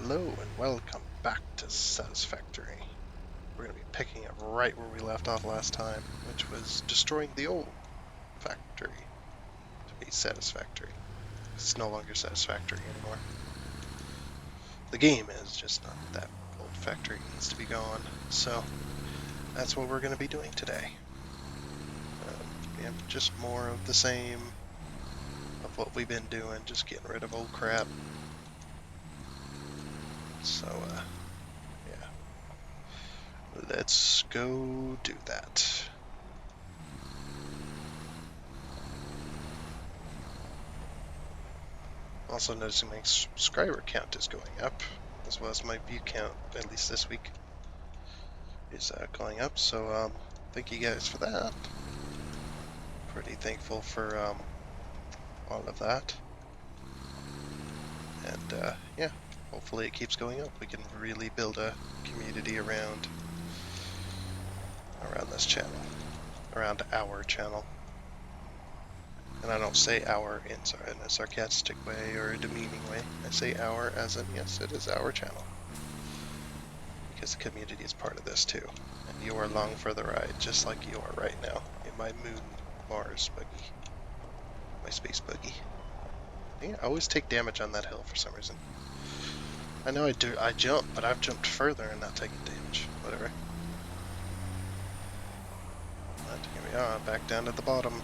Hello and welcome back to Satisfactory. We're going to be picking up right where we left off last time, which was destroying the old factory to be satisfactory. It's no longer satisfactory anymore. The game is just not. That old factory needs to be gone. So that's what we're going to be doing today. Just more of the same of what we've been doing, just getting rid of old crap. So yeah, let's go do that. Also noticing my subscriber count is going up, as well as my view count, at least this week, is going up. So thank you guys for that. Pretty thankful for all of that. And yeah, hopefully it keeps going up. We can really build a community around this channel, around our channel. And I don't say our in a sarcastic way or a demeaning way. I say our as in, yes, it is our channel. Because the community is part of this too. And you are along for the ride, just like you are right now in my moon Mars buggy. My space buggy. Yeah, I always take damage on that hill for some reason. I know I jump, but I've jumped further and not taken damage. Whatever. But here we are, back down to the bottom.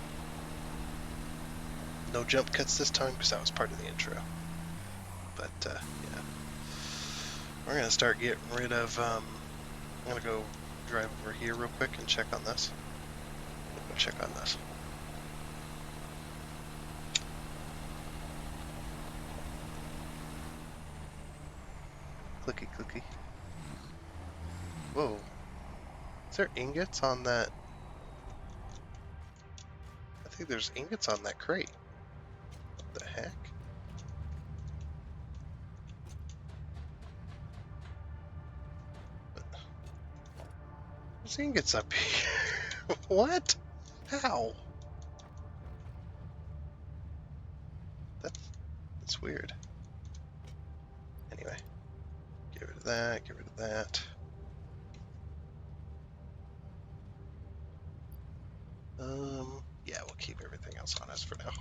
No jump cuts this time because that was part of the intro. But yeah. We're going to start getting rid of... I'm going to go drive over here real quick and check on this. Go check on this. Clicky clicky. Whoa. Is there ingots on that? I think there's ingots on that crate. What the heck? There's ingots up here. What? How? That's weird. Anyway. Get rid of that, get rid of that. Yeah, we'll keep everything else on us for now.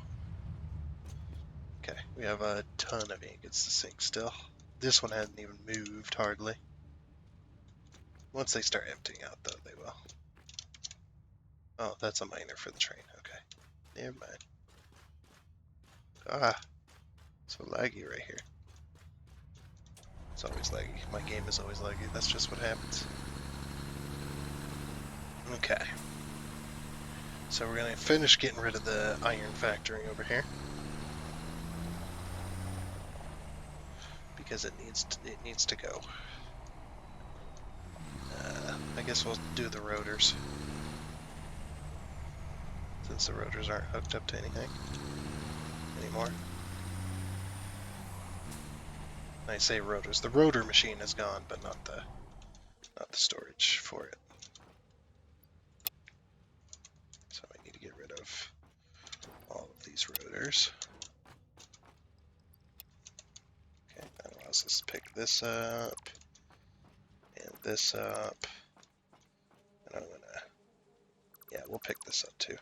Okay, we have a ton of ingots to sink still. This one hasn't even moved, hardly. Once they start emptying out, though, they will. Oh, that's a miner for the train. Okay, never mind. Ah, so laggy right here. It's always laggy. My game is always laggy. That's just what happens. Okay. So we're going to finish getting rid of the iron factory over here. Because it needs to go. I guess we'll do the rotors. Since the rotors aren't hooked up to anything anymore. I say rotors. The rotor machine is gone, but not the storage for it. So I need to get rid of all of these rotors. Okay, that allows us to pick this up and this up. And I'm gonna, yeah, we'll pick this up too.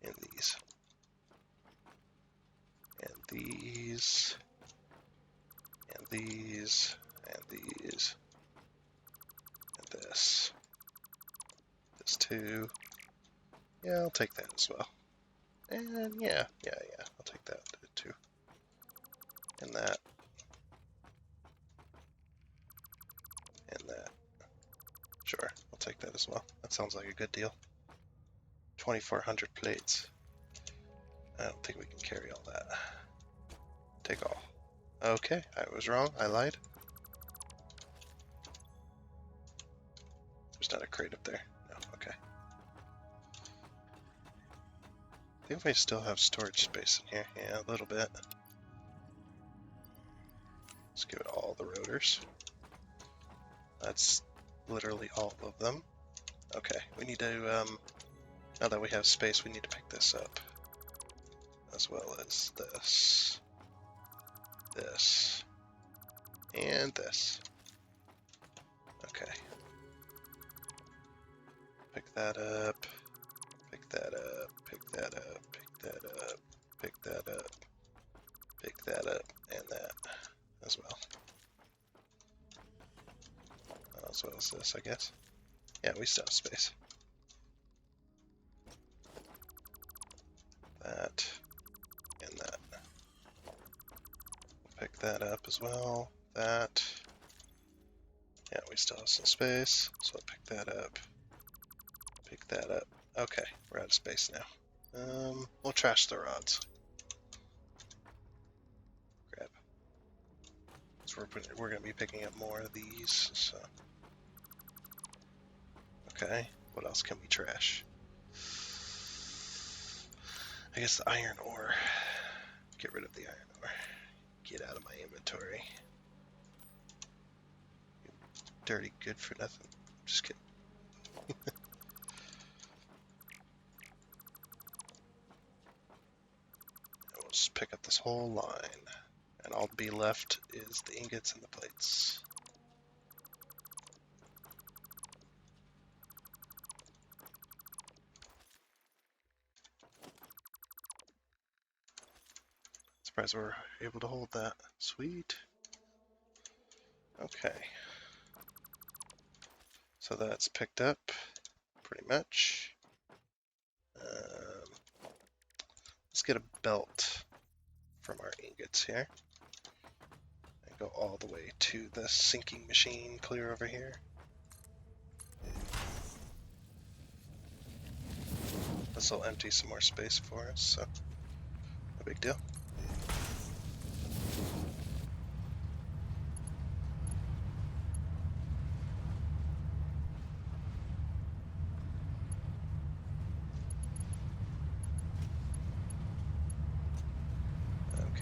And these. And these. And these. And these. And this. This too. Yeah, I'll take that as well. And yeah, I'll take that too. And that. And that. Sure, I'll take that as well. That sounds like a good deal. 2,400 plates. I don't think we can carry all that. Take all. Okay, I was wrong. I lied. There's not a crate up there. No, okay. I think we still have storage space in here. Yeah, a little bit. Let's give it all the rotors. That's literally all of them. Okay, we need to, now that we have space, we need to pick this up. As well as this. This. And this. Okay. Pick that up. Pick that up. Pick that up. Pick that up. Pick that up. Pick that up. And that as well. As well as this, I guess. Yeah, we still have space. That. And that. Pick that up as well. That. Yeah, we still have some space, so I'll pick that up. Pick that up. Okay, we're out of space now. We'll trash the rods. Grab. So we're going to be picking up more of these, so. Okay, what else can we trash? I guess the iron ore. Get rid of the iron ore. Get out of my inventory. Dirty good for nothing. Just kidding. We'll just pick up this whole line. And all to be left is the ingots and the plates. Surprised we're able to hold that. Sweet. Okay. So that's picked up, pretty much. Let's get a belt from our ingots here. And go all the way to the sinking machine clear over here. This will empty some more space for us, so no big deal.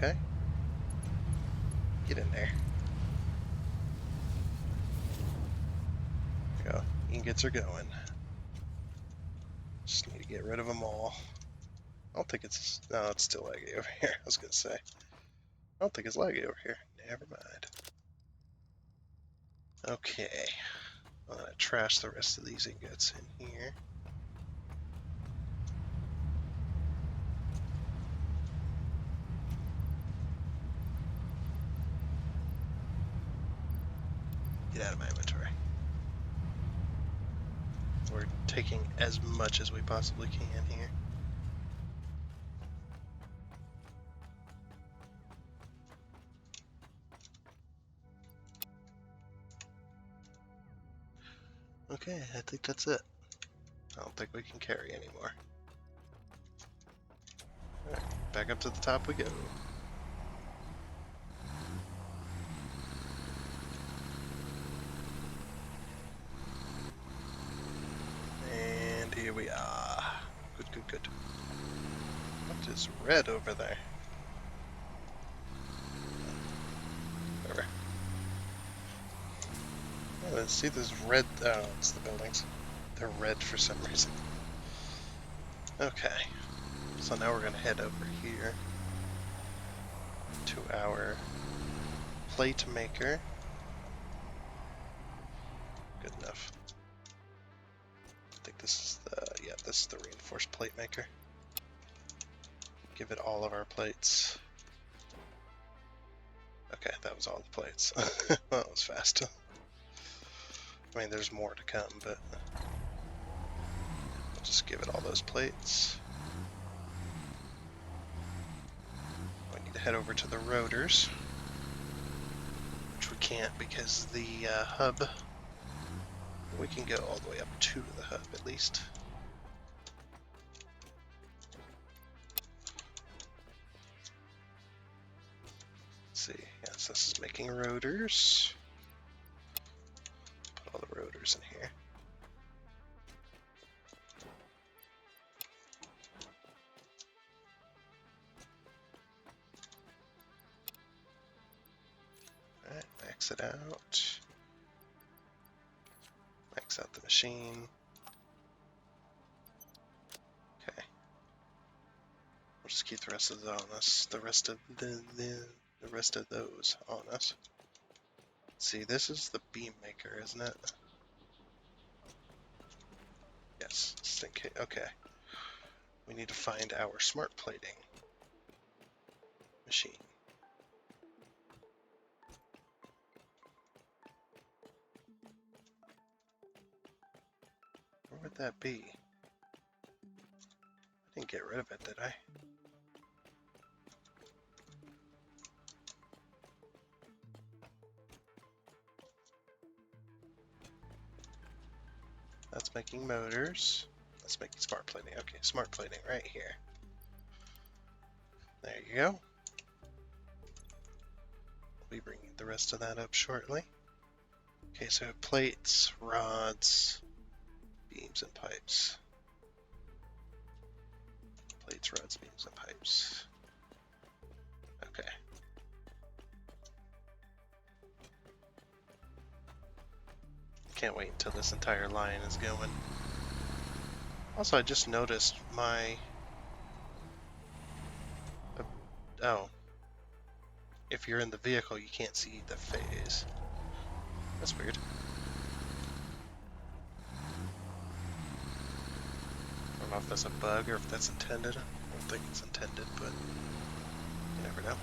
Okay. Get in there. There we go. Ingots are going. Just need to get rid of them all. I don't think it's... No, it's still laggy over here. I was going to say. I don't think it's laggy over here. Never mind. Okay. I'm going to trash the rest of these ingots in here. Get out of my inventory. We're taking as much as we possibly can here. Okay, I think that's it. I don't think we can carry anymore. Alright, back up to the top we go. And here we are. Good, good, good. What is red over there? Whatever. Yeah, let's see this red. Oh, it's the buildings. They're red for some reason. Okay. So now we're going to head over here to our plate maker. Good enough. I think this is the, yeah, this is the reinforced plate maker. Give it all of our plates. Okay, that was all the plates. Well, that was fast. I mean, there's more to come, but I'll just give it all those plates. We need to head over to the rotors, which we can't because the hub, we can go all the way up to the hub at least. Let's see, yes, this is making rotors. Put all the rotors in here. Alright, max it out. Max out the machine. Okay. We'll just keep the rest of those on us. The rest of those on us. see, this is the beam maker, isn't it? Yes, just in case. Okay. We need to find our smart plating machine. Where would that be? I didn't get rid of it, did I? That's making motors. That's making smart plating. Okay, smart plating right here. There you go. We'll be bringing the rest of that up shortly. Okay, so plates, rods, beams, and pipes. Plates, rods, beams, and pipes. Okay. Can't wait until this entire line is going. Also, I just noticed my... oh. If you're in the vehicle, you can't see the phase. That's weird. I don't know if that's a bug or if that's intended. I don't think it's intended, but you never know.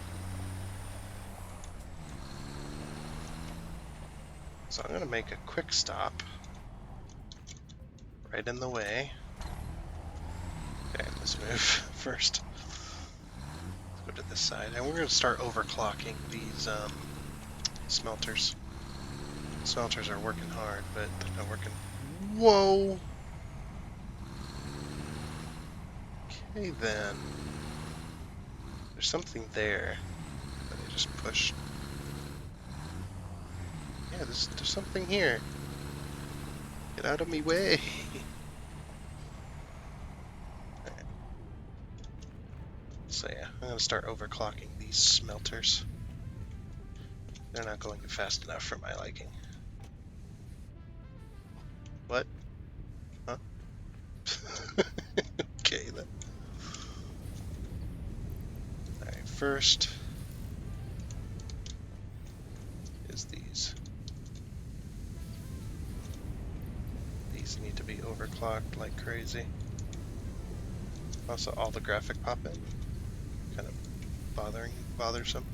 So I'm going to make a quick stop right in the way. Okay, let's move first. Let's go to this side, and we're going to start overclocking these smelters. Smelters are working hard, but they're not working. Whoa! Okay then. There's something there that I just pushed. Yeah, there's something here. Get out of me way. Right. So yeah, I'm gonna start overclocking these smelters. They're not going fast enough for my liking. What? Huh? Okay then. Alright, first is these. These need to be overclocked like crazy. Also, all the graphic pop-in. Kind of bothersome.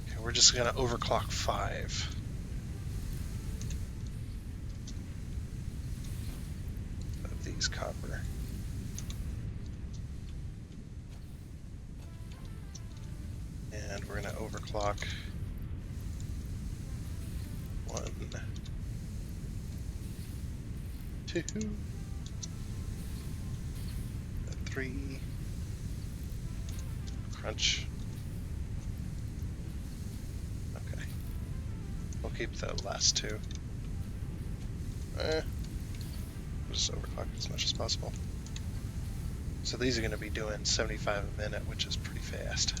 Okay, we're just gonna overclock 5. Of these copper. And we're gonna overclock 1, 2, 3, crunch. Okay. We'll keep the last 2. We'll just overclock as much as possible. So these are going to be doing 75 a minute, which is pretty fast.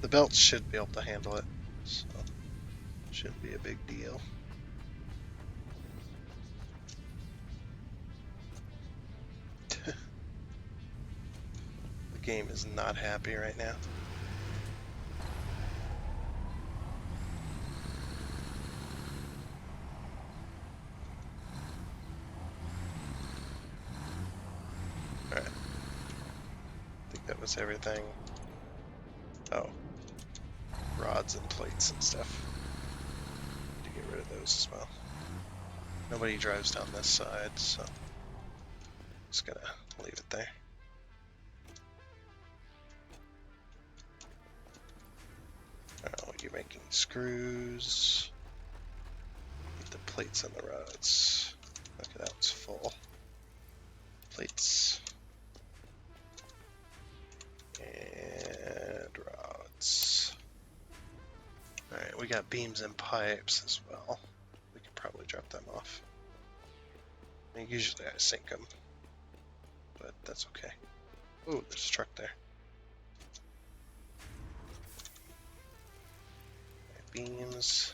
The belts should be able to handle it, so shouldn't be a big deal. The game is not happy right now. Alright. I think that was everything. Oh. Rods and plates and stuff. Need to get rid of those as well. Nobody drives down this side, so I'm just gonna leave it there. Oh, you're making screws. Need the plates and the rods. Okay, that one's full. Plates. And rods. Alright, we got beams and pipes as well. We could probably drop them off. I mean, usually I sink them, but that's okay. Ooh, there's a truck there. Beams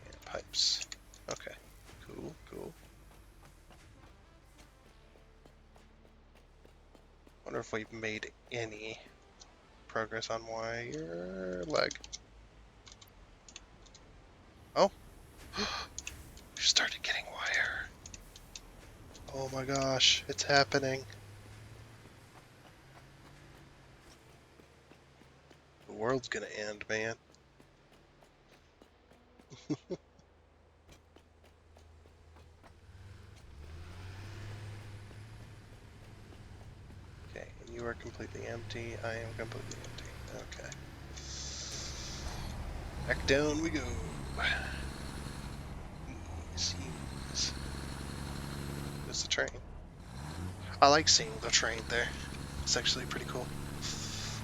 and pipes. Okay, cool. Wonder if we've made any progress on wire leg. Oh, we started getting wire. Oh my gosh, it's happening. The world's gonna end, man. Okay, and you are completely empty. I am completely empty. Okay. Back down we go. Ease, ease. There's the train. I like seeing the train there. It's actually pretty cool.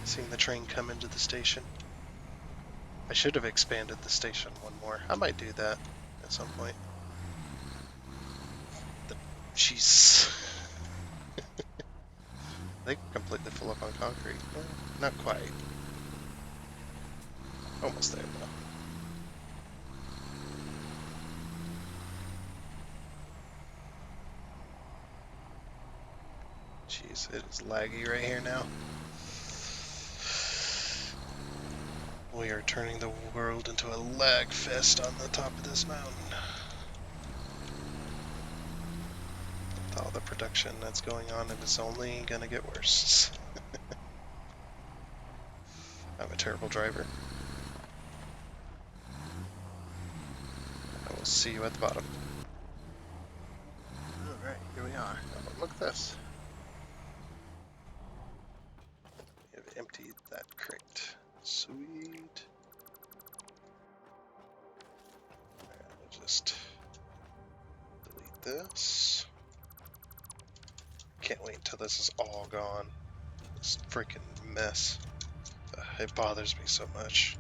Seeing the train come into the station. I should have expanded the station one more. I might do that at some point. Jeez. I think we're completely full up on concrete. Well, not quite. Almost there, though. Jeez, it is laggy right here now. We are turning the world into a lag fest on the top of this mountain. With all the production that's going on, it is only gonna get worse. I'm a terrible driver. I will see you at the bottom. Alright, here we are. Oh, look at this. We have emptied that crate. Sweet. Alright, we'll just delete this. Can't wait until this is all gone. This freaking mess. It bothers me so much.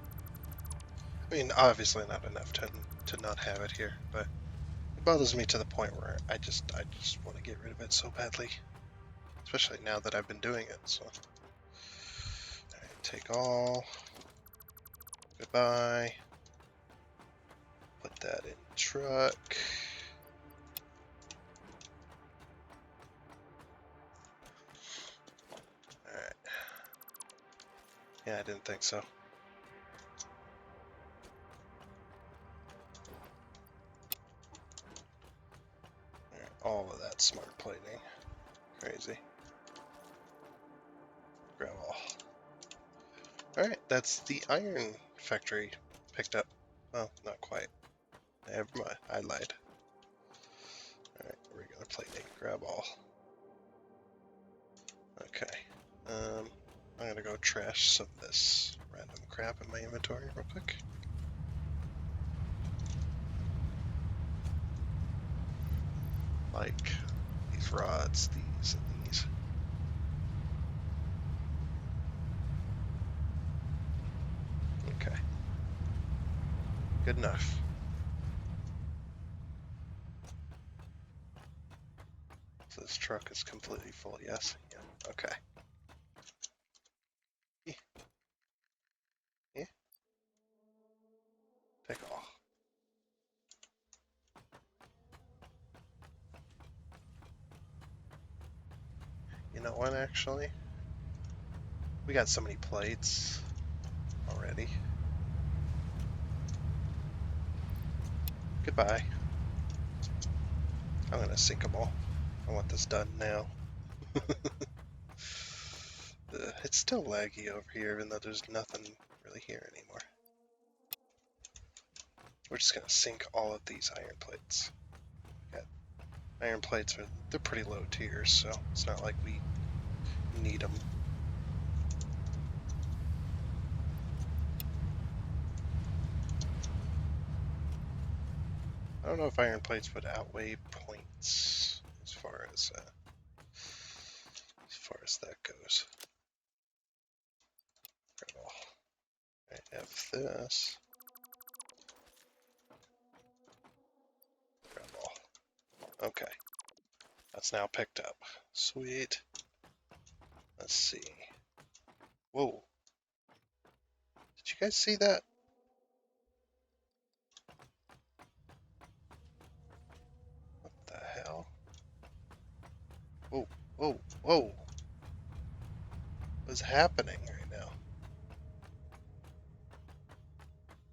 I mean, obviously not enough to not have it here, but it bothers me to the point where I just want to get rid of it so badly. Especially now that I've been doing it, so. Alright, take all. Goodbye. Put that in truck. Alright. Yeah, I didn't think so. Alright, all of that smart plating. Crazy. Grab all. Alright, that's the iron factory picked up. Well, not quite. Never mind, I lied. Alright, regular plating. Grab all. Okay. I'm gonna go trash some of this random crap in my inventory real quick. Like these rods, these, and these. Okay. Good enough. So this truck is completely full, yes? Yeah, okay. Yeah. Yeah. Take off. You know what, actually? We got so many plates already. Goodbye. I'm gonna sink them all. I want this done now. It's still laggy over here, even though there's nothing really here anymore. We're just gonna sink all of these iron plates. Got iron plates they're pretty low tiers, so it's not like we need them. I don't know if iron plates would outweigh points as far as that goes. I have this. Grab all. Okay. That's now picked up. Sweet. Let's see. Whoa. Did you guys see that? What the hell? Whoa, whoa, whoa. What's happening right now?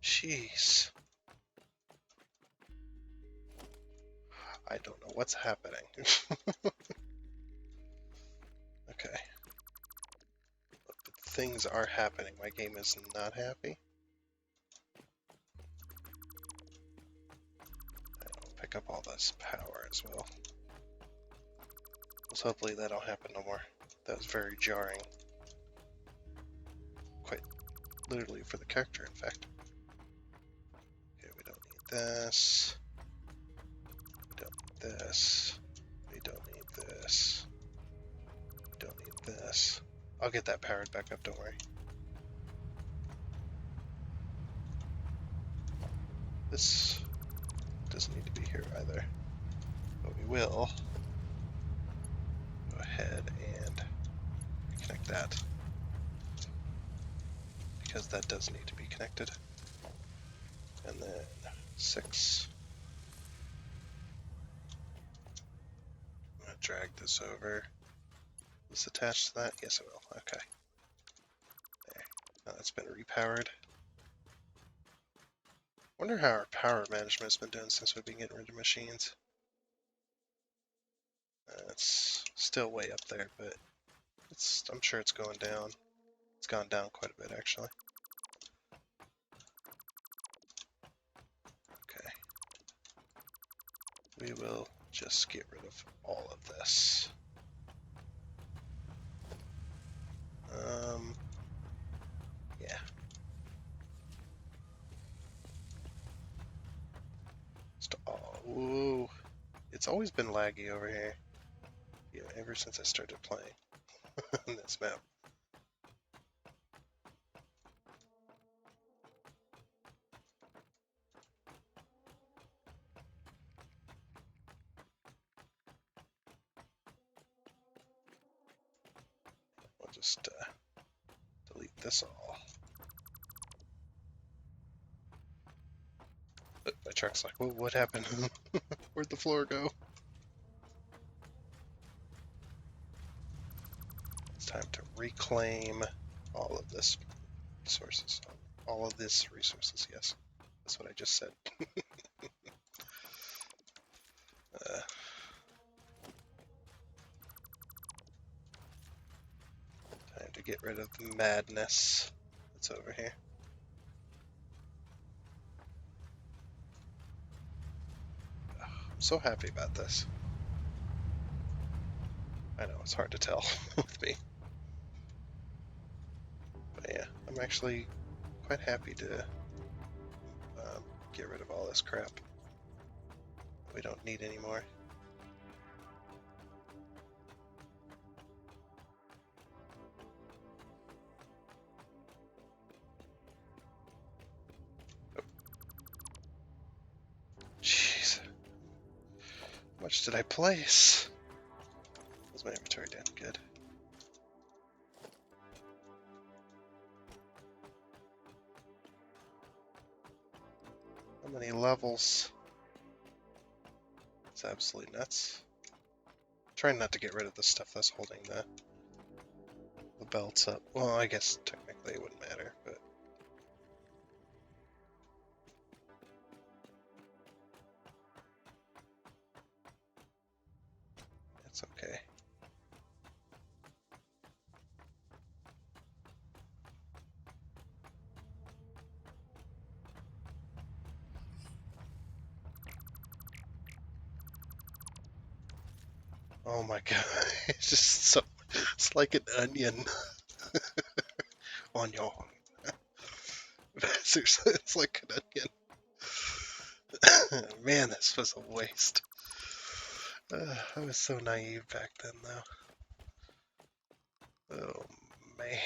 Jeez. I don't know what's happening. Okay. But things are happening. My game is not happy. I'll pick up all this power as well. So hopefully that'll happen no more. That was very jarring. Quite literally for the character, in fact. Okay, we don't need this. We don't need this. We don't need this. We don't need this. I'll get that powered back up, don't worry. This doesn't need to be here either. But we will go ahead and connect that. Because that does need to be connected. And then 6. I'm going to drag this over. Is this attached to that? Yes, it will. Okay. There. Now that's been repowered. Wonder how our power management's been doing since we've been getting rid of machines. It's still way up there, but I'm sure it's going down. It's gone down quite a bit, actually. Okay. We will just get rid of all of this. Yeah. Ooh. It's always been laggy over here. Yeah, ever since I started playing on this map. We'll just delete this all. But my truck's like, well, what happened? Where'd the floor go? It's time to reclaim all of this resources. All of this resources, yes. That's what I just said. Time to get rid of the madness that's over here. I'm so happy about this. I know, it's hard to tell with me. But yeah, I'm actually quite happy to get rid of all this crap we don't need anymore. Oh. Jeez. How much did I place? Was my inventory down? Good. How many levels? It's absolutely nuts. I'm trying not to get rid of the stuff that's holding the belts up. Well, I guess technically it wouldn't matter, but it's okay. Oh my god, it's just so, it's like an onion on your, seriously, it's like an onion. Man, this was a waste. I was so naive back then, though. Oh man.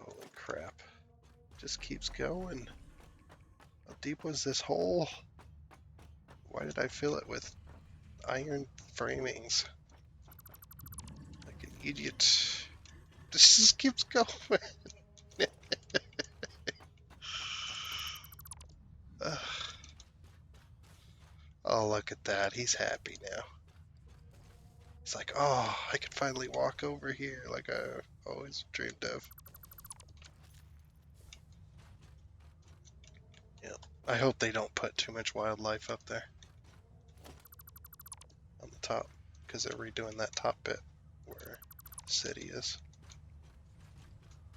Holy crap. Just keeps going. How deep was this hole? Why did I fill it with iron framings? Like an idiot. This just keeps going. Oh, look at that. He's happy now. It's like, oh, I can finally walk over here like I always dreamed of. Yeah. I hope they don't put too much wildlife up there on the top, because they're redoing that top bit where the city is.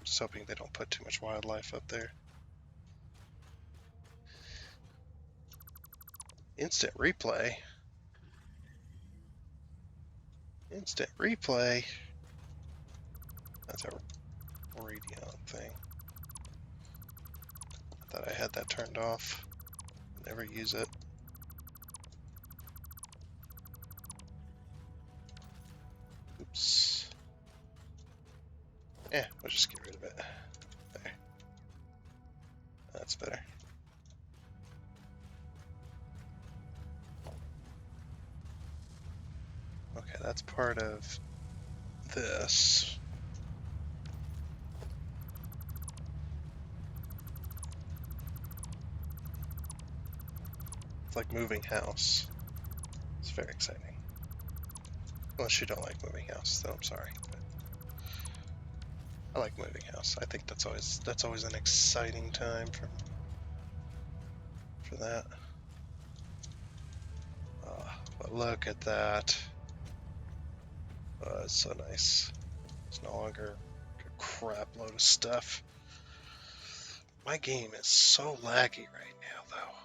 Just hoping they don't put too much wildlife up there. Instant replay. Instant replay. That's a radio thing. I thought I had that turned off. Never use it. Oops. Yeah, we'll just get rid of it. There. That's better. Okay, that's part of this. It's like moving house. It's very exciting. Unless you don't like moving house, then I'm sorry. But I like moving house. I think that's always an exciting time for that. But look at that. It's so nice. It's no longer a crap load of stuff. My game is so laggy right now, though.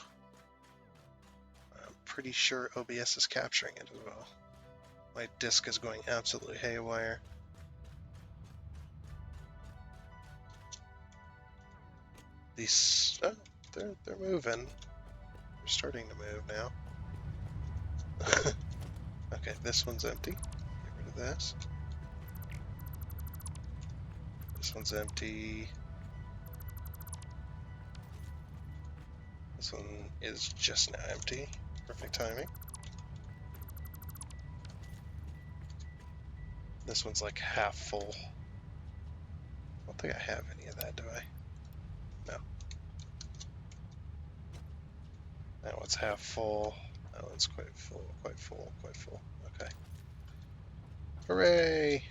I'm pretty sure OBS is capturing it as well. My disk is going absolutely haywire. These, oh, they're moving. They're starting to move now. Okay, this one's empty. Get rid of this. This one's empty. This one is just now empty. Perfect timing. This one's like half full. I don't think I have any of that, do I? No. That one's half full. That one's quite full, quite full, quite full. Okay. Hooray!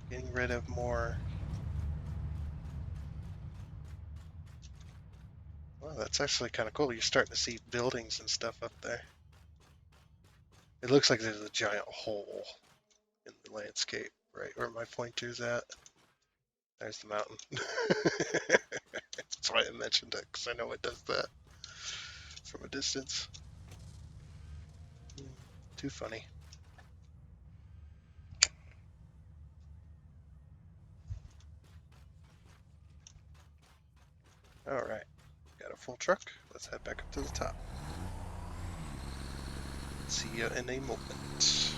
Getting rid of more. Well, that's actually kind of cool. You're starting to see buildings and stuff up there. It looks like there's a giant hole in the landscape, right where my pointer's at. There's the mountain. That's why I mentioned it, because I know it does that from a distance. Too funny. Alright, got a full truck. Let's head back up to the top. See you in a moment.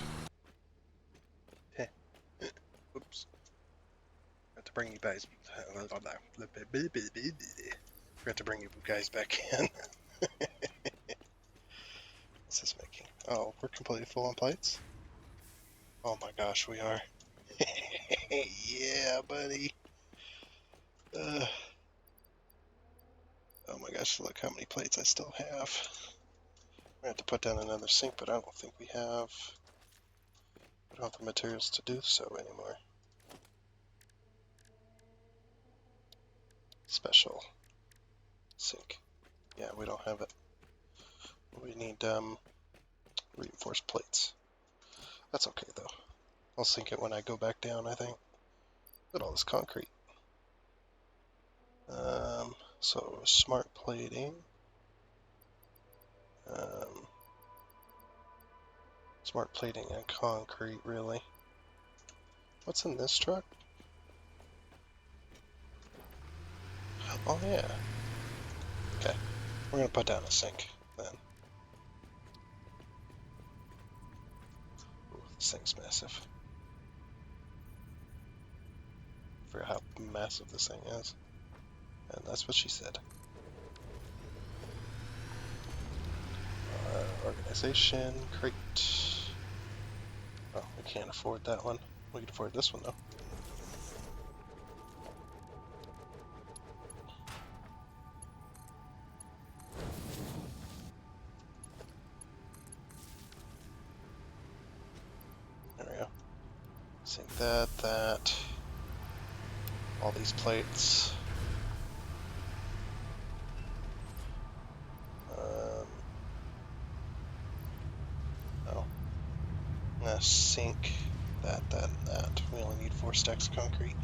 Oops. Got to bring you guys. Forgot to bring you guys back in. What's this making? Oh, we're completely full on plates? Oh my gosh, we are. Yeah, buddy. Oh my gosh, look how many plates I still have. I have to put down another sink, but I don't think we have the materials to do so anymore. Special sink. Yeah, we don't have it. We need reinforced plates. That's okay though. I'll sink it when I go back down, I think. Look at all this concrete. So smart plating. Smart plating and concrete, really. What's in this truck? Oh yeah. Okay, we're gonna put down a sink then. Ooh, this thing's massive. I forgot how massive this thing is. And that's what she said. Organization, crate. Oh, we can't afford that one. We can afford this one though. that. All these plates. Oh. I'm gonna sink that, and that. We only need 4 stacks of concrete.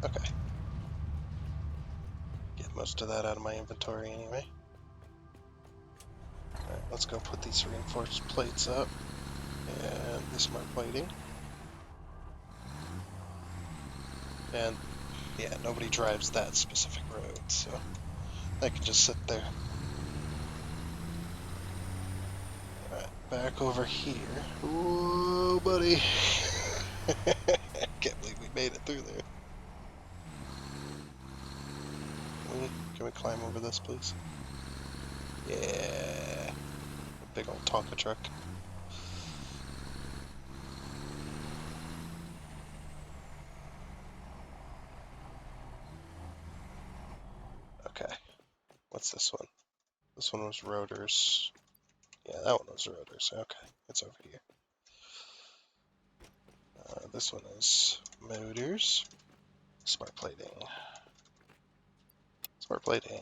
Okay. Get most of that out of my inventory anyway. Alright, let's go put these reinforced plates up. And the smart plating. And yeah, nobody drives that specific road, so I can just sit there. Alright, back over here. Whoa, buddy! Can't believe we made it through there. Can we climb over this, please? Yeah. A big old Tonka truck. Okay. What's this one? This one was rotors. Yeah, that one was rotors. Okay, it's over here. This one is motors. Smart plating. Smart plating.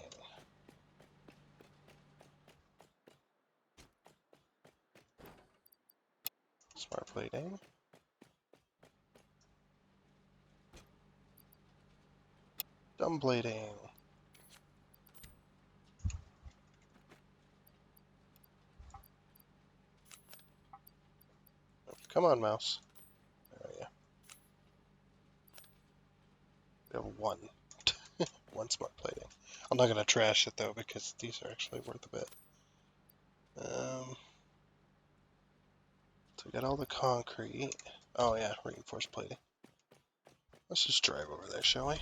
Smart plating. Dumb plating. Come on, mouse. There we go. We have one. One smart plating. I'm not going to trash it, though, because these are actually worth a bit. So we got all the concrete. Oh, yeah, reinforced plating. Let's just drive over there, shall we?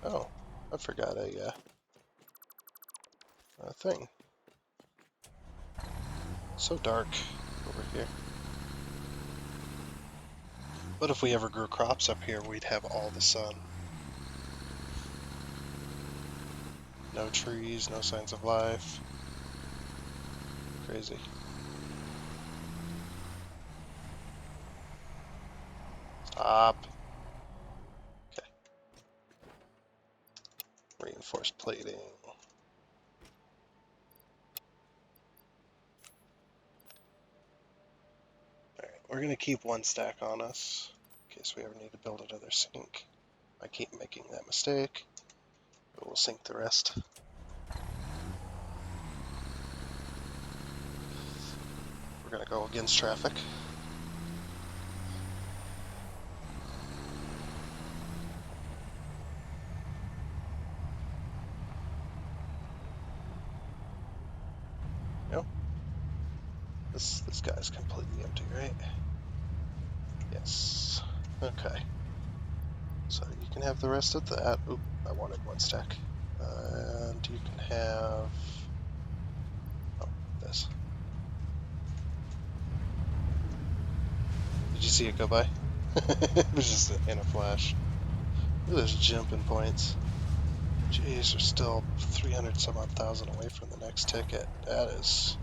Oh, I forgot a thing. So dark over here. But if we ever grew crops up here, we'd have all the sun. No trees, no signs of life. Crazy. Stop. Okay. Reinforced plating. Alright, we're gonna keep 1 stack on us in case we ever need to build another sink. I keep making that mistake, but we'll sink the rest. We're gonna go against traffic. Nope. This guy's completely empty, right? Yes. Okay. So you can have the rest of that. Oop, I wanted 1 stack. And you can have... oh, this. Did you see it go by? It was just in a flash. Look at those jumping points. Jeez, we're still 300 some odd thousand away from the next ticket. That's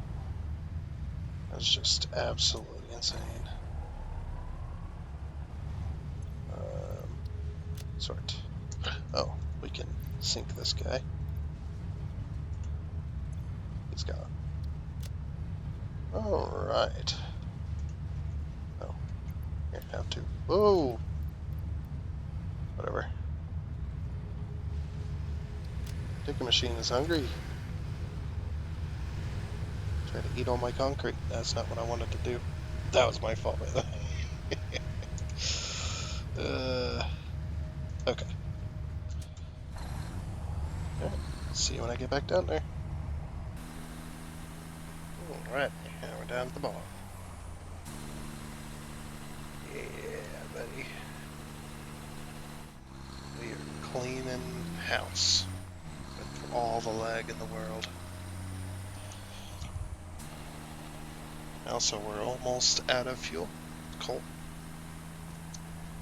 just absolutely insane. Sort. Oh, we can sink this guy. He's gone. Alright. Oh, you have to. Whoa! Whatever. Ticket machine is hungry. Try to eat all my concrete. That's not what I wanted to do. That was my fault, by the way. Okay. Alright, see you when I get back down there. Alright, now we're down at the bottom. Yeah, buddy. We are cleaning house with all the lag in the world. Also, we're almost out of fuel. Coal.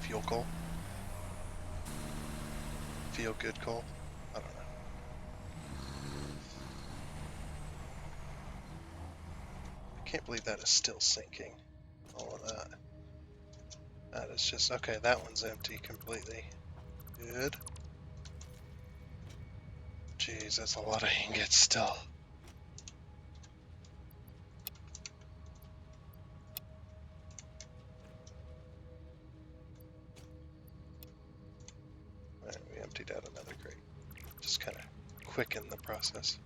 Fuel coal. Feel good coal. I don't know. Can't believe that is still sinking. All of that. That is just, okay, that one's empty completely. Good. Jeez, that's a lot of ingots still. Alright, we emptied out another crate. Just kind of quicken the process.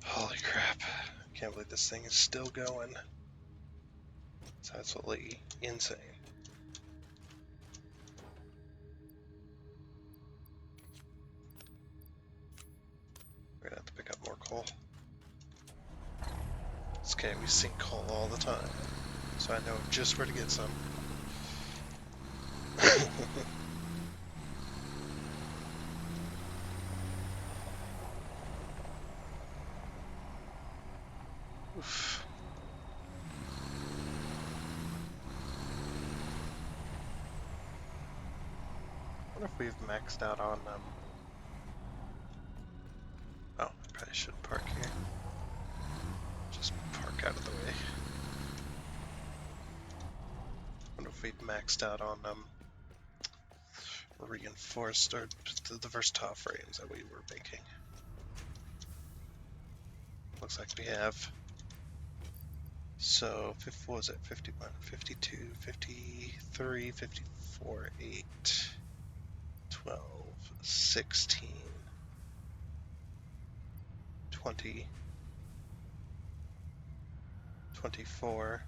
Holy crap. I can't believe this thing is still going. It's absolutely insane. We're gonna have to pick up more coal. It's okay, we sink coal all the time, so I know just where to get some. Oof. I wonder if we've maxed out on oh, I probably shouldn't park here. Just park out of the way. I wonder if we've maxed out on reinforced or the versatile frames that we were making. Looks like we have. So, what was it? 51, 52, 53, 54, 8, 12, 16, 20, 24,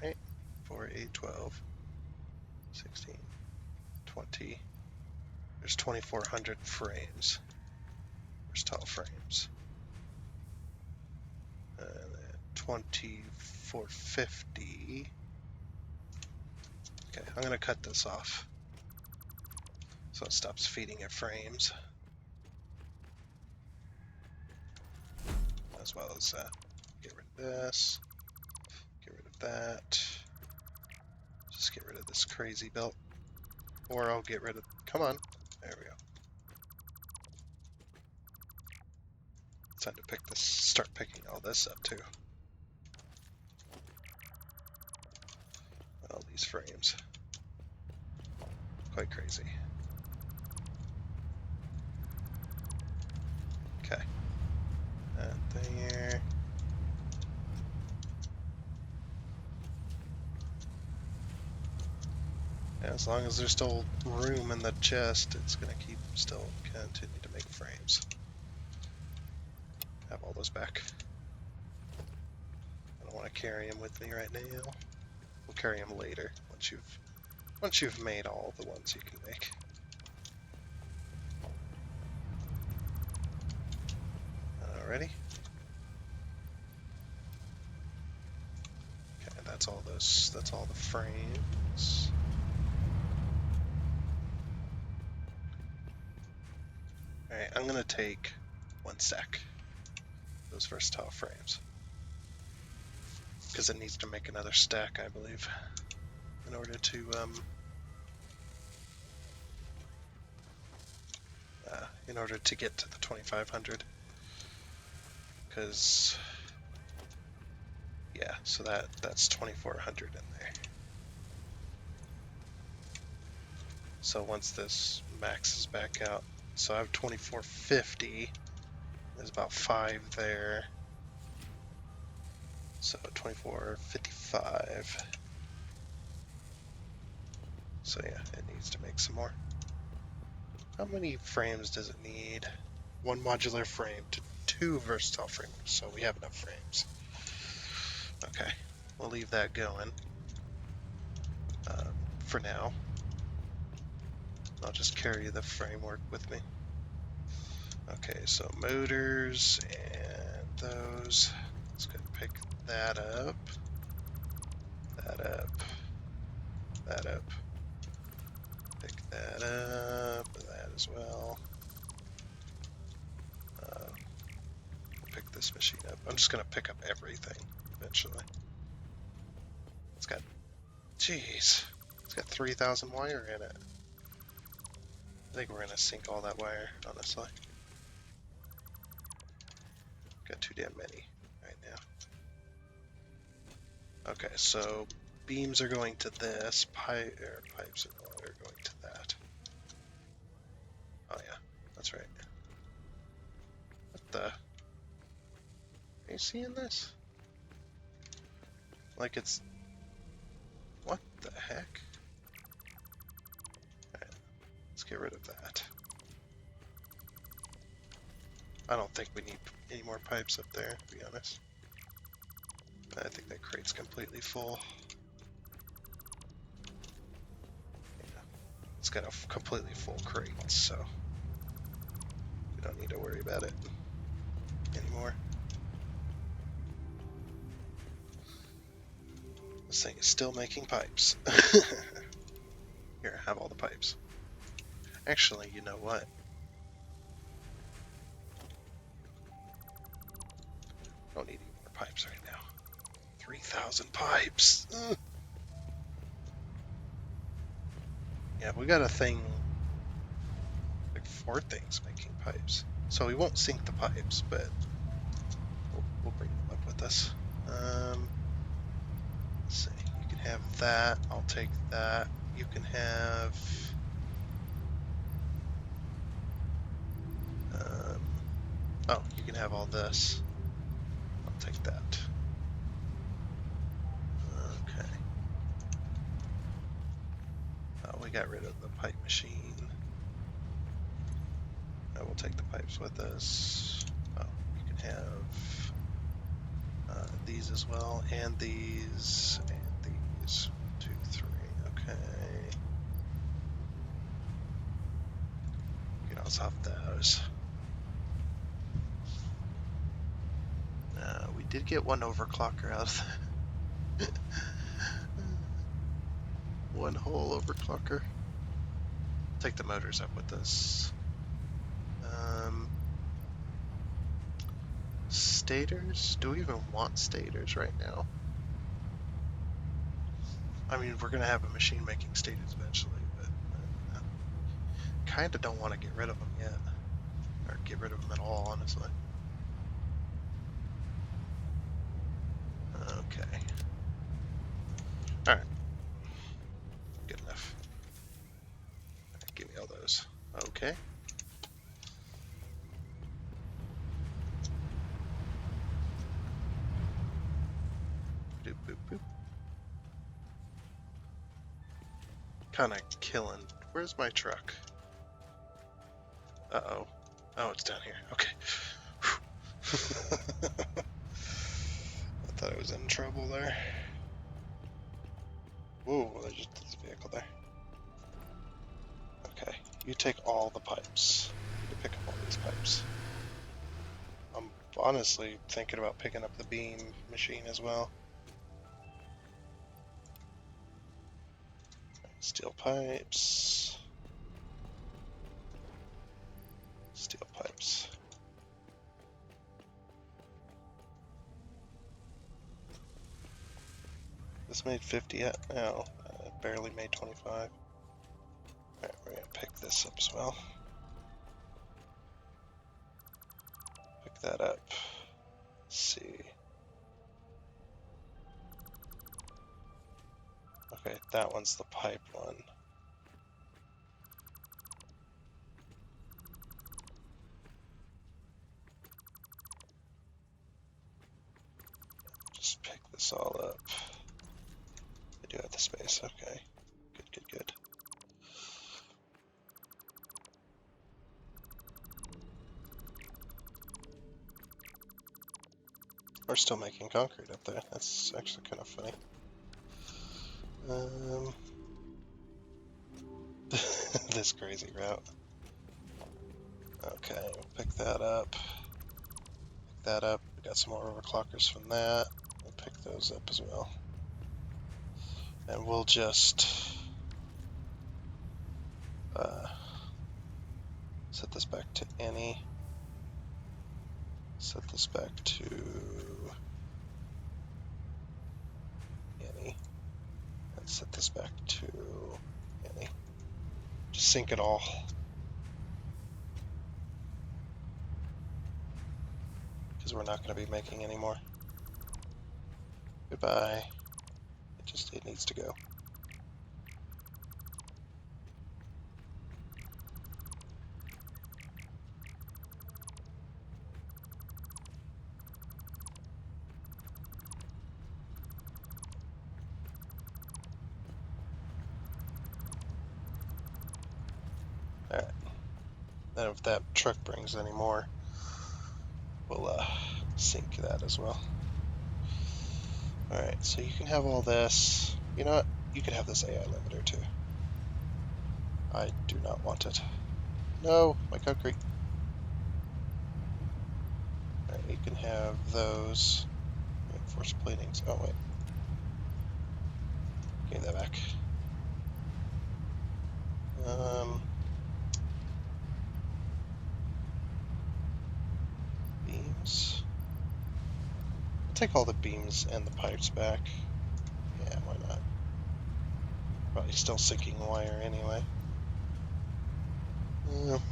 right? 4, 8, 12, 16, 20. There's 2,400 frames. Versatile frames. And then 2,450. Okay, I'm gonna cut this off so it stops feeding it frames. As well as get rid of this, get rid of that, just get rid of this crazy belt, or I'll get rid of, come on, there we go. It's time to pick this, start picking all this up too. All these frames, quite crazy. Okay, that there. Yeah, as long as there's still room in the chest, it's gonna keep still continue to make frames. Have all those back. I don't want to carry them with me right now. We'll carry them later once you've made all the ones you can make. Alrighty. Okay, that's all the frames. Alright, I'm gonna take one stack of those versatile frames. Because it needs to make another stack, I believe, in order to get to the 2,500. Because yeah, so that's 2,400 in there. So once this maxes back out, so I have 2,450. There's about 5 there. So 2,455. So yeah, it needs to make some more. How many frames does it need? 1 modular frame to 2 versatile frames, so we have enough frames. Okay, we'll leave that going for now. I'll just carry the framework with me. Okay, so motors and those. Let's go pick that up, that up, that up. Pick that up, that as well. Pick this machine up. I'm just gonna pick up everything eventually. It's got, jeez, it's got 3,000 wire in it. I think we're gonna sink all that wire, honestly. Got too damn many right now. Okay, so beams are going to this, pipes and water are going to that. Oh yeah, that's right. What the? Are you seeing this? Like it's... What the heck? Alright, let's get rid of that. I don't think we need any more pipes up there, to be honest. I think that crate's completely full. Yeah, it's got a completely full crate, so we don't need to worry about it anymore. This thing is still making pipes. Here, have all the pipes. Actually, you know what? Don't need any more pipes right now. 3,000 pipes! Ugh. Yeah, we got a thing, like 4 things making pipes. So we won't sink the pipes, but we'll bring them up with us. Let's see, you can have that, I'll take that. You can have... oh, you can have all this. I'll take that. Okay. Oh, we got rid of the pipe machine. I will take the pipes with us. Oh, you can have these as well, and these, and these. 2, 3, okay. You can also have those. We did get one overclocker out of that. One whole overclocker. Take the motors up with us. Stators? Do we even want stators right now? I mean, we're going to have a machine making stators eventually, but kind of don't want to get rid of them yet. Or get rid of them at all, honestly. Okay. Alright. Good enough. Right, give me all those. Okay. Boop, boop, boop. Kinda killing. Where's my truck? Uh-oh. Oh, it's down here. Okay. I thought I was in trouble there. Whoa, there's just this vehicle there. Okay, you take all the pipes. You pick up all these pipes. I'm honestly thinking about picking up the beam machine as well. Steel pipes. Steel pipes. This made 50 yet? No, barely made 25. Alright, we're gonna pick this up as well. Pick that up. Let's see. Okay, that one's the pipe one. Just pick this all up. I do have the space, okay. Good, good, good. We're still making concrete up there. That's actually kind of funny. This crazy route. Okay, we'll pick that up. Pick that up. We got some more overclockers from that. We'll pick those up as well. And we'll just set this back to any. Set this back to any. And set this back to any. Just sync it all. because we're not going to be making any more. Goodbye. It needs to go. Alright. Then if that truck brings any more, we'll sink that as well. Alright, so you can have all this. You know what? You can have this AI limiter too. I do not want it. No, my concrete. Alright, you can have those. Reinforced platings. Oh, wait. Give that back. Beams. I'll take all the beams and the pipes back. Yeah, why not? Probably still sinking wire anyway.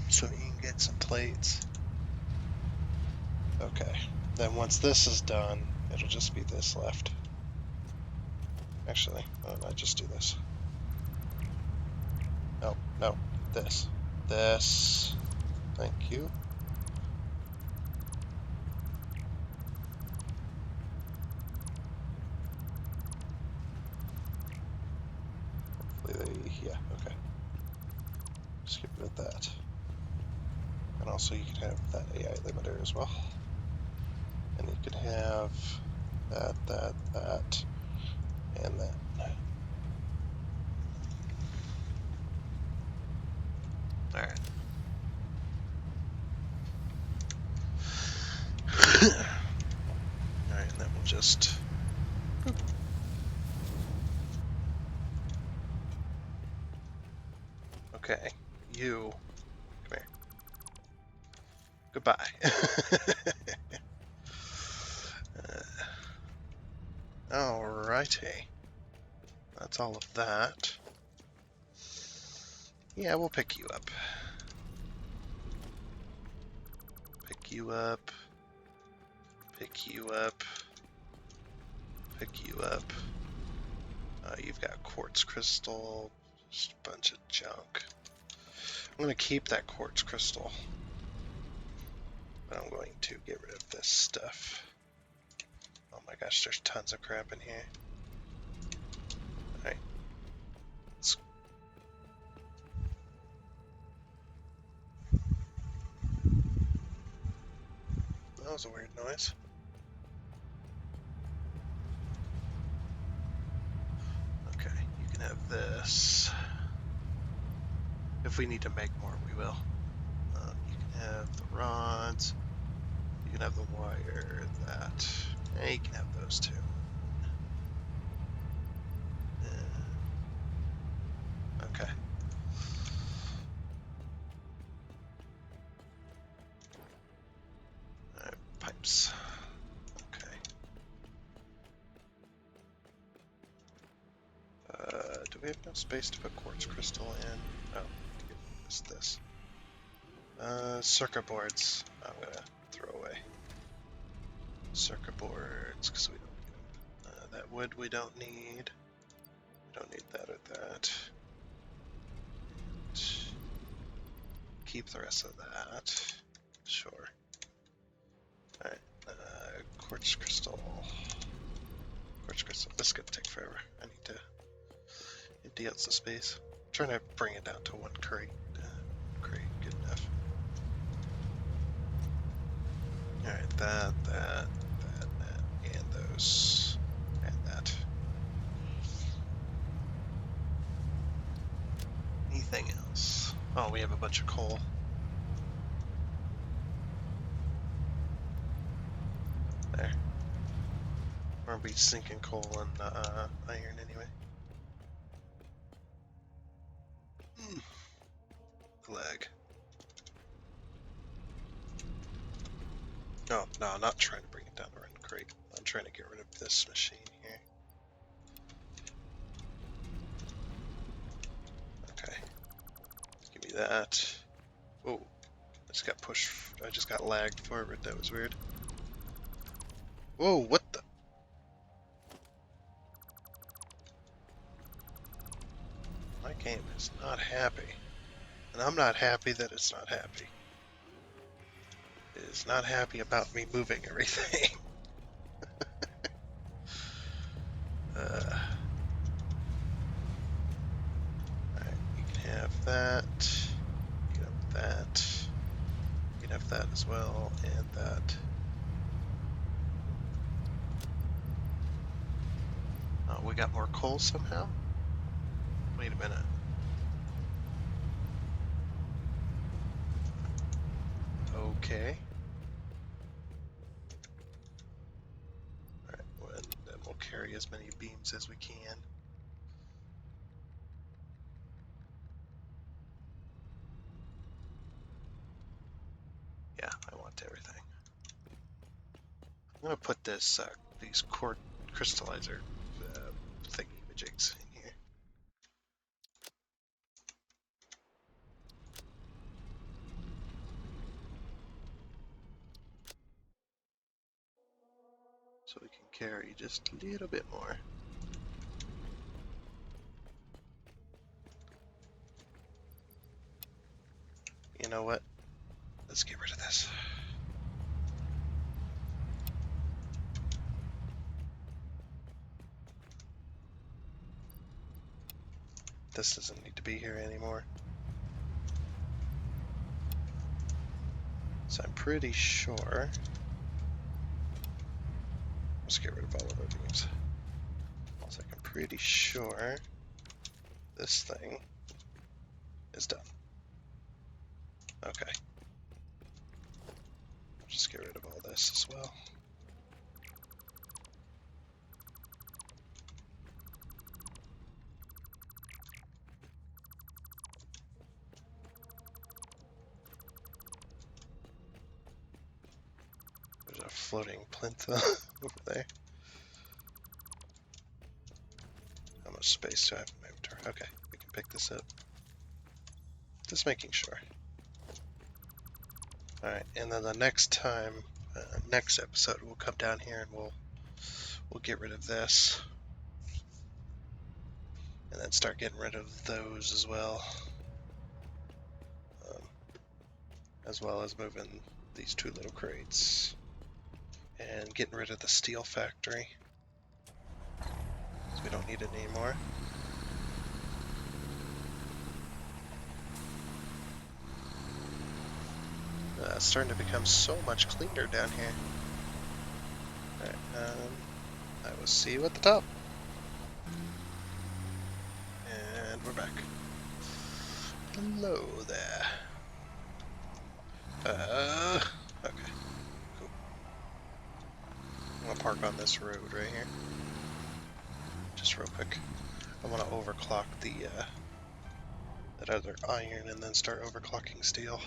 So you can get some plates. Okay. Then once this is done, it'll just be this left. Actually, why don't I just do this? No, no, this. This. Thank you. Hopefully yeah, okay. Just get rid of that. And also you can have that AI limiter as well. And you can have that, and that. Alright. Alright, and then we'll just... Okay, you... Come here. Goodbye. Alrighty. That's all of that. Yeah, we'll pick you up. Pick you up. Pick you up. Pick you up. You've got quartz crystal. Just a bunch of junk. I'm going to keep that quartz crystal. But I'm going to get rid of this stuff. Oh my gosh, there's tons of crap in here. Alright. That was a weird noise. Okay, you can have this. If we need to make more, we will. You can have the rods. You can have the wire, that. And you can have those too. Okay. Alright, pipes. Okay. Do we have enough space to put quartz crystal in? Oh, it's this. Circuit boards. I'm gonna throw away. Circuit boards, because we don't need them. That wood we don't need. We don't need that or that. And keep the rest of that. Sure. Alright, quartz crystal. Quartz crystal. This is gonna take forever. I need to empty out some space. I'm trying to bring it down to one crate. Crate, good enough. Alright, that, and those, and that. Anything else? Oh, we have a bunch of coal. There. We're gonna be sinking coal and iron anyway. Lag. Oh, no, I'm not trying to bring it down to run crate. I'm trying to get rid of this machine here. Okay. Give me that. Oh, I just got pushed. I just got lagged forward. That was weird. Whoa, what the? My game is not happy. And I'm not happy that it's not happy. It is not happy about me moving everything. Alright, you can have that. You can have that. You can have that as well, and that. Oh, we got more coal somehow? Wait a minute. Okay. Alright, well, then we'll carry as many beams as we can. Yeah, I want everything. I'm gonna put this these crystallizer thingy majigs in here. So we can carry just a little bit more. You know what? Let's get rid of this. This doesn't need to be here anymore. So I'm pretty sure. Let's get rid of all of our beams. Also, I'm pretty sure this thing is done. Okay. I'll just get rid of all this as well. There's a floating plinth over there. How much space do I have in my inventory? Okay, we can pick this up. Just making sure. Alright, and then the next time, next episode, we'll come down here and we'll get rid of this. And then start getting rid of those as well. As well as moving these two little crates. And getting rid of the steel factory. So we don't need it anymore. It's starting to become so much cleaner down here. Alright, I will see you at the top. And we're back. Hello there. Okay, cool. I'm gonna park on this road right here. Just real quick. I want to overclock the, that other iron and then start overclocking steel.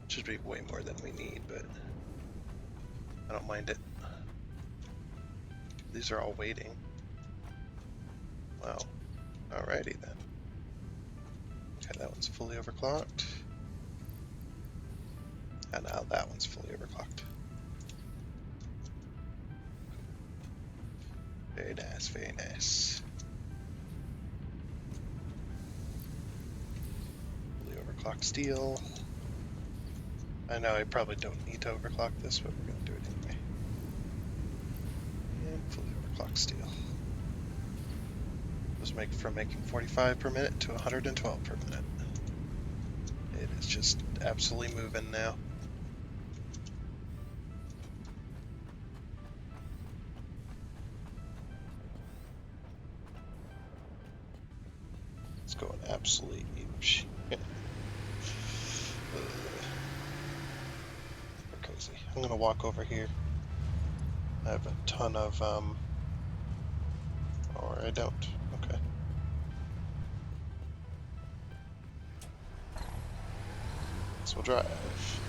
Should be way more than we need, but I don't mind it. These are all waiting. Wow. Alrighty then. Okay, that one's fully overclocked. And now that one's fully overclocked. Very nice, very nice. Fully overclocked steel. I know I probably don't need to overclock this, but we're going to do it anyway. And fully overclocked steel. From making 45 per minute to 112 per minute. It is just absolutely moving now. It's going absolutely shit. Crazy. I'm gonna walk over here. I have a ton of or I don't. Okay. So we'll drive.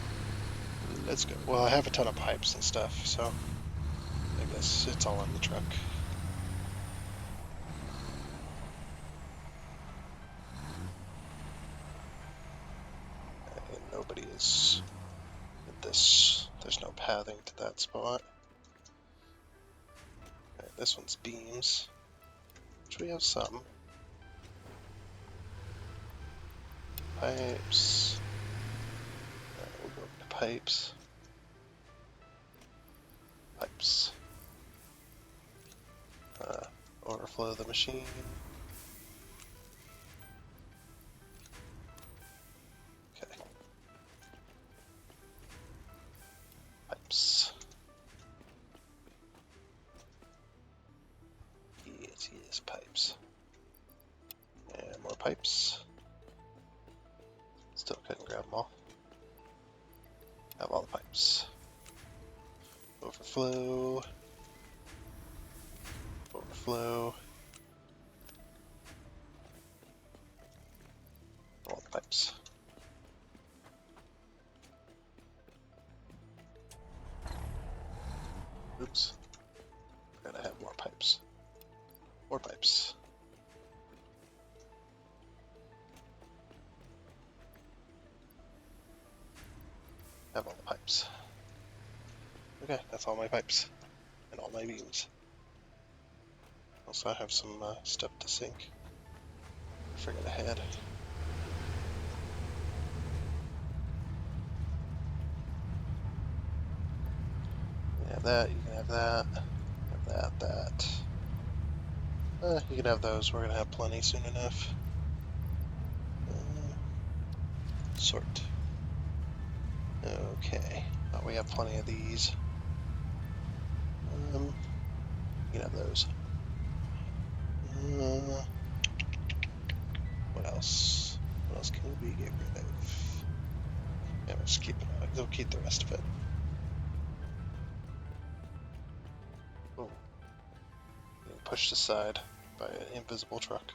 Let's go. Well, I have a ton of pipes and stuff, so I guess it's all on the truck. And nobody is this. There's no pathing to that spot. Alright, this one's beams, which we have some. Pipes. Alright, we'll go over to pipes. Pipes. Overflow the machine. Okay. Pipes. Yes, pipes. And more pipes. Still couldn't grab them all. Have all the pipes. Overflow. Overflow. All the pipes. Oops. Gotta have more pipes. More pipes. Have all the pipes. Okay, that's all my pipes. And all my beams. Also, I have some stuff to sink. I forgot ahead. You can have that, you can have that. Have that. You can have those, we're gonna have plenty soon enough. Sort. Okay, we have plenty of these. You can have those. What else? What else can we get rid of? Yeah, we'll just keep it out. They'll keep the rest of it. Oh. Being pushed aside by an invisible truck.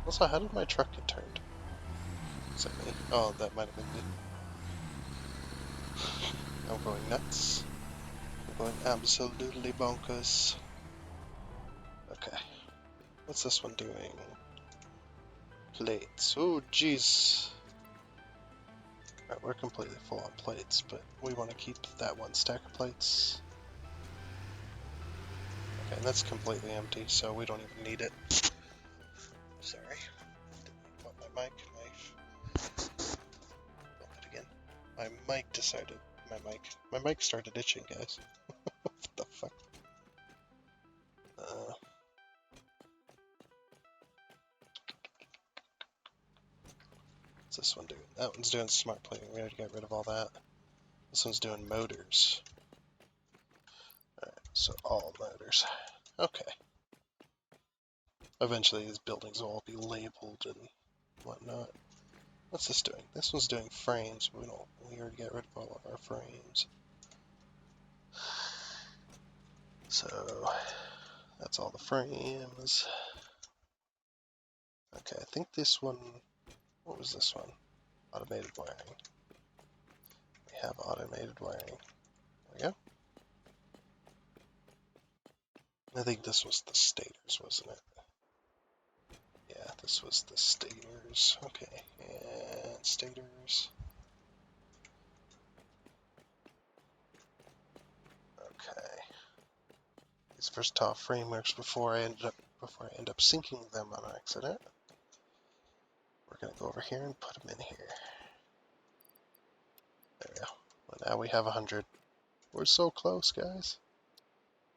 Also, how did my truck get turned? Is that me? Oh, that might have been me. I'm going nuts. I'm going absolutely bonkers. Okay. What's this one doing? Plates. Oh, jeez. Alright, we're completely full on plates, but we want to keep that one stack of plates. Okay, and that's completely empty, so we don't even need it. Sorry. Didn't want my mic. Bump it again. My mic started itching, guys. What the fuck? What's this one doing? That one's doing smart plating. We already got rid of all that. This one's doing motors. Alright, so all motors. Okay. Eventually these buildings will all be labeled and whatnot. What's this doing? This one's doing frames. We already got rid of all of our frames. So that's all the frames. Okay, I think this one, what was this one? Automated wiring. We have automated wiring. There we go. I think this was the stators, wasn't it? Yeah, this was the stators. Okay, and stators. Okay. These versatile frameworks before I end up syncing them on accident. We're gonna go over here and put them in here. There we go. Well, now we have 100. We're so close, guys.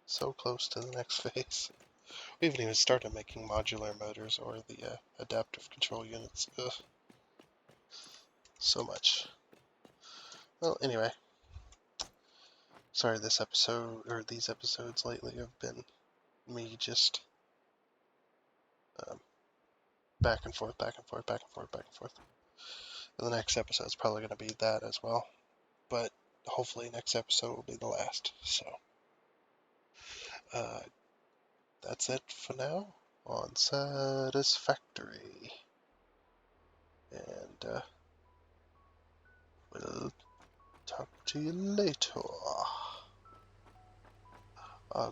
So close to the next phase. We haven't even started making modular motors or the adaptive control units. Ugh. So much. Well, anyway. Sorry this episode, or these episodes lately have been me just back and forth, back and forth, back and forth, back and forth. And the next episode is probably going to be that as well. But hopefully next episode will be the last. So, that's it for now on Satisfactory. And we'll talk to you later.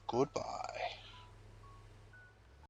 Goodbye.